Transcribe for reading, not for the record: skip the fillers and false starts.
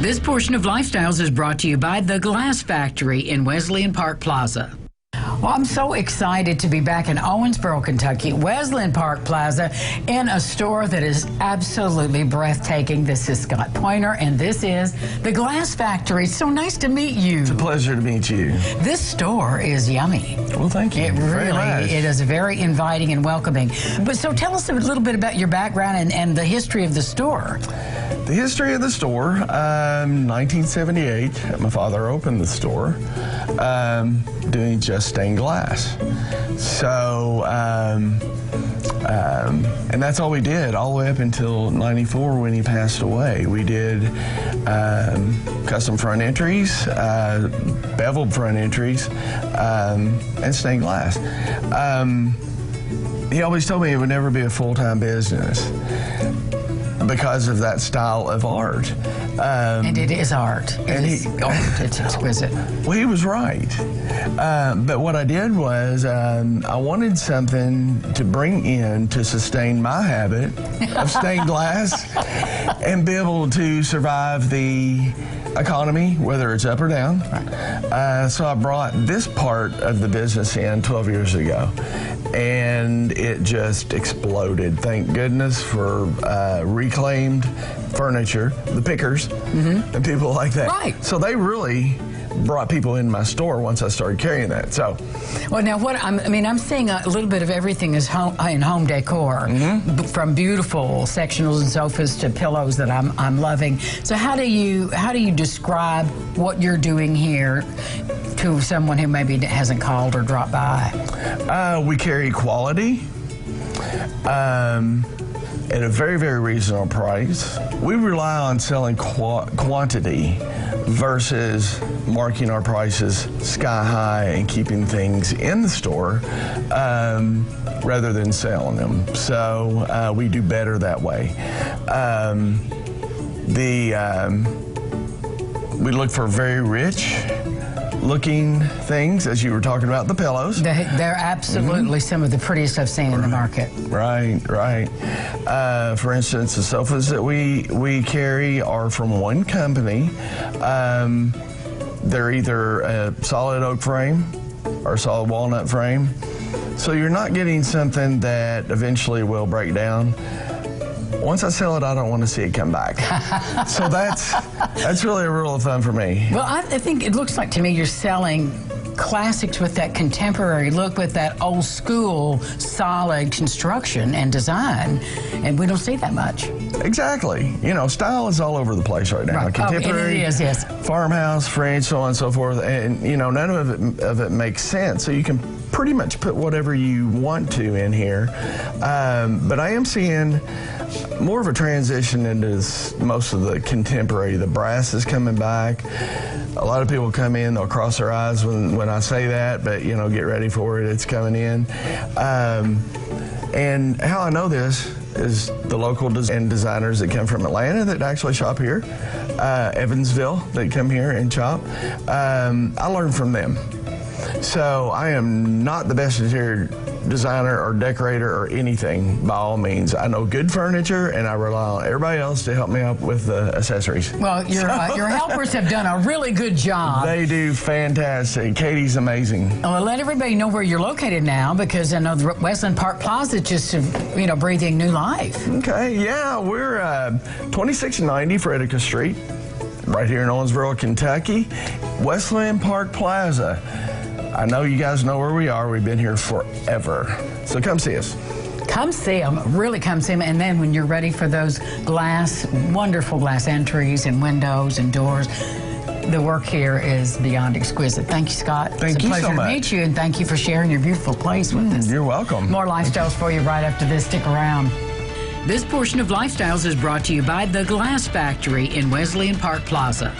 This portion of Lifestyles is brought to you by The Glass Factory in Wesleyan Park Plaza. Well, I'm so excited to be back in Owensboro, Kentucky, Wesleyan Park Plaza, in a store that is absolutely breathtaking. This is Scott Pointer, and this is The Glass Factory. It's so nice to meet you. It's a pleasure to meet you. This store is yummy. Well, thank you. It is very inviting and welcoming. But so tell us a little bit about your background and the history of the store. The history of the store, 1978, my father opened the store doing just stained glass. So, and that's all we did all the way up until 94 when he passed away. We did custom front entries, beveled front entries, and stained glass. He always told me it would never be a full-time business because of that style of art. And it is art. It's exquisite. Well, he was right. But what I did was I wanted something to bring in to sustain my habit of stained glass and be able to survive the economy, whether it's up or down. So I brought this part of the business in 12 years ago, and it just exploded. Thank goodness for reclaimed furniture, the pickers, and people like that. Right. So they really brought people in my store once I started carrying that. So, well, now I'm seeing a little bit of everything is in home decor, from beautiful sectionals and sofas to pillows that I'm loving. So how do you describe what you're doing here to someone who maybe hasn't called or dropped by? We carry quality at a very, very reasonable price. We rely on selling quantity versus marking our prices sky high and keeping things in the store rather than selling them. So we do better that way. We look for very rich looking things, as you were talking about, the pillows. They're absolutely some of the prettiest I've seen in the market. Right. For instance, the sofas that we carry are from one company. They're either a solid oak frame or a solid walnut frame. So you're not getting something that eventually will break down. Once I sell it, I don't want to see it come back. So that's really a rule of thumb for me. Well, I think it looks like to me you're selling classics with that contemporary look, with that old school solid construction and design, and we don't see that much. Exactly. You know, style is all over the place right now. Right. Contemporary, it is, yes. Farmhouse, French, so on and so forth, and you know, none of it makes sense. So you can pretty much put whatever you want to in here. But I am seeing more of a transition into most of the contemporary. The brass is coming back. A lot of people come in, they'll cross their eyes when I say that, but you know, get ready for it, it's coming in. And how I know this is the local designers that come from Atlanta that actually shop here, Evansville that come here and shop. I learn from them. So I am not the best interior designer or decorator or anything by all means. I know good furniture, and I rely on everybody else to help me out with the accessories. Well, your helpers have done a really good job. They do fantastic. Katie's amazing. Well, let everybody know where you're located now, because I know the Wesleyan Park Plaza is just, breathing new life. Okay, yeah, we're 2690 Frederica Street, right here in Owensboro, Kentucky. Wesleyan Park Plaza. I know you guys know where we are. We've been here forever. So come see us. Come see them. Really come see them. And then when you're ready for those wonderful glass entries and windows and doors, the work here is beyond exquisite. Thank you, Scott. Thank you so much. It's a pleasure to meet you, and thank you for sharing your beautiful place with us. You're welcome. More Lifestyles for you right after this. Stick around. This portion of Lifestyles is brought to you by The Glass Factory in Wesleyan Park Plaza.